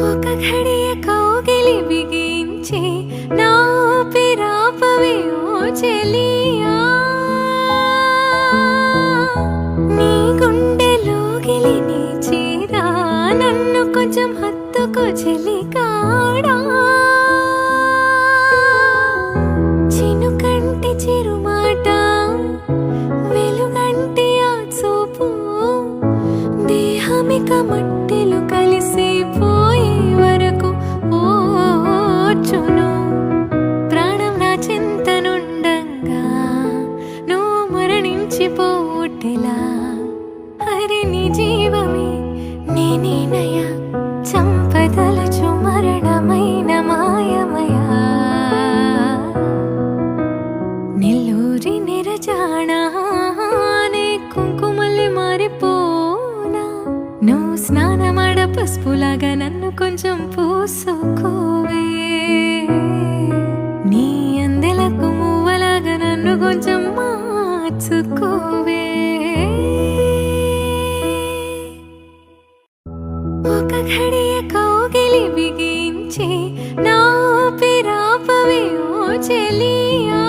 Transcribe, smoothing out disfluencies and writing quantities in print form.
ఒక ఘడియ కౌగిలి బిగించి నా ఊపిరాపవే ఓ చెలియా, నీ గుండెలోగిలి నీ చీరా నన్ను కొంచెం హత్తుకో చెలికాడా, చినుకంటి చిరుమాట వెలుగంటి ఆ చూపు దేహమిక మట్టిలో కలిసిపోయే వరకు ఓర్చును, ప్రాణం నా చింతనుండంగా నువ్వు మరణించిపోటెలా, హరి నీ జీవమే నేనేనయా చంపదలచు మరణమైన మాయమయా, నెల్లూరి నిరజాణానే కుంకుమల్లి మారిపోనా, నువ్వు స్నానమాడ పసుపులాగా నన్ను కొంచెం పూసుకోవే, నీ అందెలకు మువ్వలాగా నన్ను కొంచెం మార్చుకోవే, ఒక ఘడియ కౌగిలి బిగించి నా ఊపిరాపవే ఓ చెలియా.